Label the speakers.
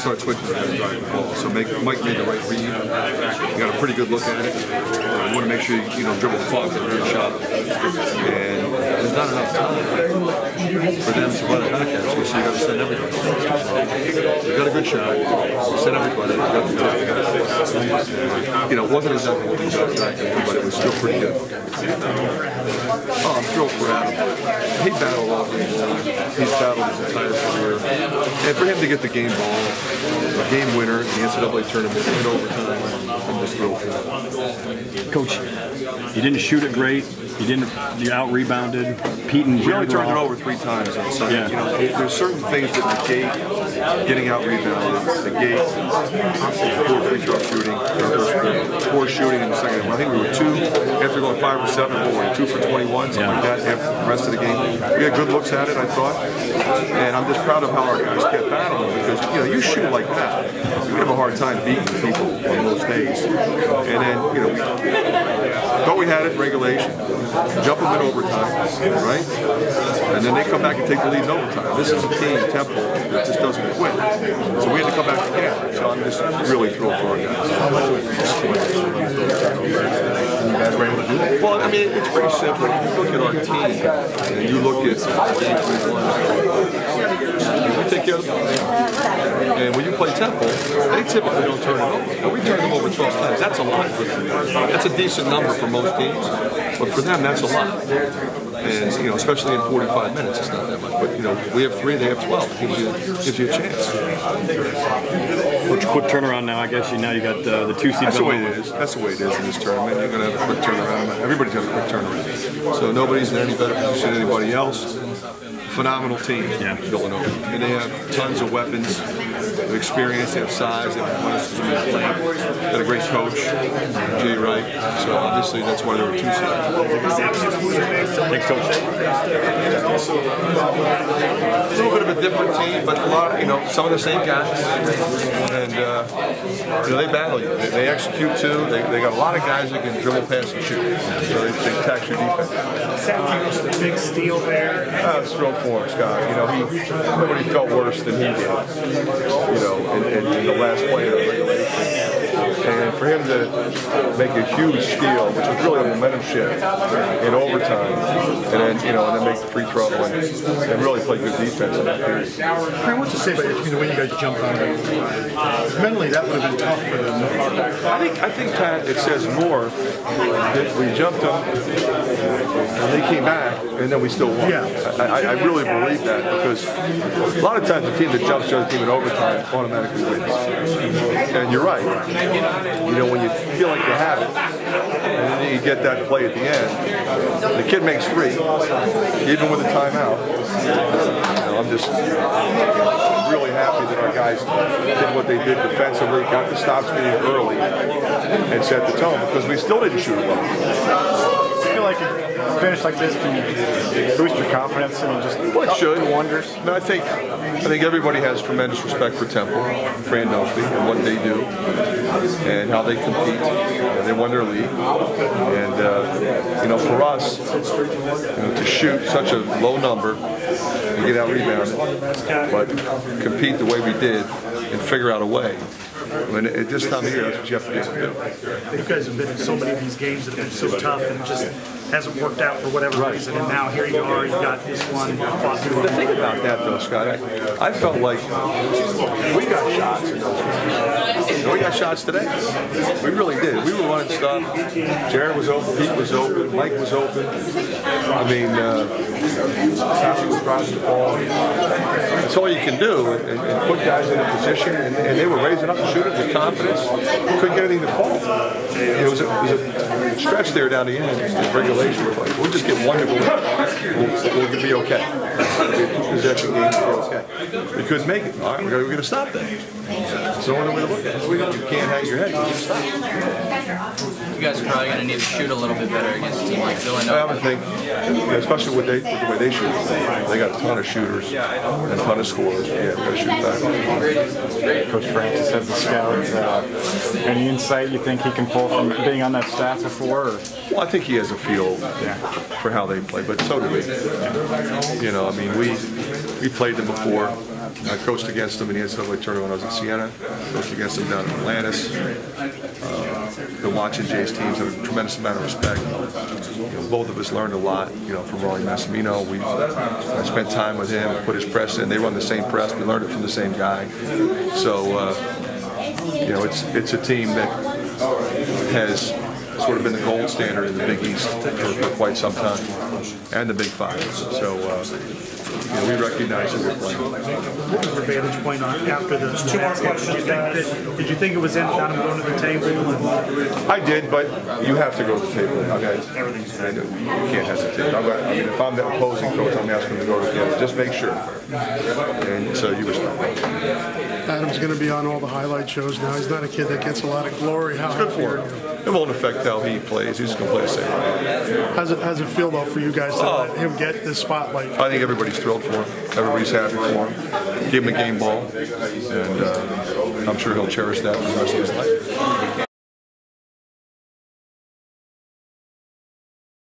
Speaker 1: start switching and drive the ball. So Mike made the right read. You got a pretty good look at it. You want to make sure you dribble the clock, get a good shot. And there's not enough time for them to run it back at you, so you got to send everybody. So you got a good shot, you send everybody. It wasn't exactly what we got back at, but it was still pretty good. Oh, I'm thrilled for Adam. He battled all game long. He's battled his entire career. And for him to get the game ball, a game winner in the NCAA tournament in overtime, I'm just thrilled for that.
Speaker 2: Coach, you didn't shoot it great. You out-rebounded. Pete and
Speaker 1: we only turned it over 3 times on Sunday.
Speaker 2: Yeah.
Speaker 1: There's certain things that negate getting out-rebounded, negate poor free throw shooting, poor shooting in the second half. I think we were 2 after going 5 or 7, we were 2 for 21, something like that. After the rest of the game, we had good looks at it, I thought, and I'm just proud of how our guys kept battling because you shoot like that, you have a hard time beating people on most days, and then thought we had it in regulation, jump them in overtime, right? And then they come back and take the lead in overtime. This is a team, Temple, that just doesn't quit. So we had to come back again. So I'm just really thrilled for our guys. Well, I mean, it's pretty simple. If you look at our team, and you look at the games we won, we take care of the ball. And when you play Temple, they typically don't turn it over. But we turn them over 12 times. That's a lot for them. That's a decent number for most teams. But for them, that's a lot. And, especially in 45 minutes, it's not that much. But, we have 3, they have 12. It gives you a chance.
Speaker 2: Quick turnaround now, I guess. Now you got the 2 seed.
Speaker 1: That's the way it is. That's the way it is in this tournament. You're going to have a quick turnaround. Everybody's got a quick turnaround. So nobody's in any better position than anybody else. Phenomenal team, Villanova. And they have tons of weapons, of experience, they have size, they have athleticism, they got a great coach, Jay Wright. So obviously that's why they were 2 seeds.
Speaker 2: Thanks, Coach.
Speaker 1: A little bit of a different team, but a lot, some of the same guys. And they battle you. They execute too. They got a lot of guys that can dribble, pass, and shoot. So they tax your defense.
Speaker 3: Seth was the big steal there.
Speaker 1: It's thrilled for him, Scott. Nobody felt worse than he did. In the last play of the regulation. And for him to make a huge steal, which was really a momentum shift in overtime, and then make the free throw and really play good defense in that period.
Speaker 3: Fran, what's to say about the way you guys jumped on it? Mentally, that would have been tough for them.
Speaker 1: I think Pat, it says more that we jumped them and they came back and then we still won.
Speaker 3: Yeah.
Speaker 1: I really believe that because a lot of times the team that jumps the other team in overtime automatically wins. And you're right. When you feel like you have it, and then you get that play at the end, the kid makes 3, even with a timeout. I'm just really happy that our guys did what they did defensively, got the stops meeting early, and set the tone because we still didn't shoot well.
Speaker 4: I feel like a finish like this can boost your confidence and just
Speaker 1: it should.
Speaker 4: Wonders.
Speaker 1: No, I think everybody has tremendous respect for Temple, Fran and what they do, and how they compete. They won their league, and for us, to shoot such a low number and get out rebounded, but compete the way we did and figure out a way. When at this time of year, that's what you have to be able to do.
Speaker 3: You guys have been in so many of these games that have been so tough and it just hasn't worked out for whatever reason, and now here you are, you got this one.
Speaker 1: The thing about that, though, Scott, I felt like we got shots. We got shots today. We really did. We were running stuff. Jared was open, Pete was open, Mike was open. I mean, Sassy was driving the ball. That's all you can do, and put guys in a position, and they were raising up and shooting with confidence. Couldn't get anything to fall. It was a stretch there down the end, the regulation play. We'll just get one to go. We'll be okay. Possession games will be okay. We couldn't make it. All right, we're going to stop that. It's the only way to look at it. You can't hang your head. You can stop.
Speaker 5: You guys are probably going to need to shoot a little bit better against a team like Villanova.
Speaker 1: I would think, especially with the way they shoot. They got a ton of shooters and a ton of scorers. Yeah, we got to shoot back.
Speaker 4: Coach Francis has the scouts. Any insight you think he can pull from being on that staff before? Or?
Speaker 1: Well, I think he has a feel for how they play, but so do we. I mean, we played them before. I coached against him in the NCAA tournament when I was at Siena. Coached against him down in Atlantis. Been watching Jay's teams, have a tremendous amount of respect. Both of us learned a lot, from Rolly Massimino. I spent time with him, put his press in. They run the same press. We learned it from the same guy. So, it's a team that has sort of been the gold standard in the Big East for quite some time, and the Big Five. So we recognize that we're playing.
Speaker 3: What was your vantage point on after the match? Did you think it was in without him going to the table?
Speaker 1: I did, but you have to go to the table. You can't hesitate. If I'm the opposing coach, I'm asking him to go to the table. Just make sure. And so you respect.
Speaker 6: Adam's going to be on all the highlight shows now. He's not a kid that gets a lot of glory.
Speaker 1: It's good for him. It won't affect how he plays. He's going to play the same way.
Speaker 6: How's it feel, though, for you guys to let him get this spotlight?
Speaker 1: I think everybody's thrilled for him. Everybody's happy for him. Give him a game ball, and I'm sure he'll cherish that for the rest of his life.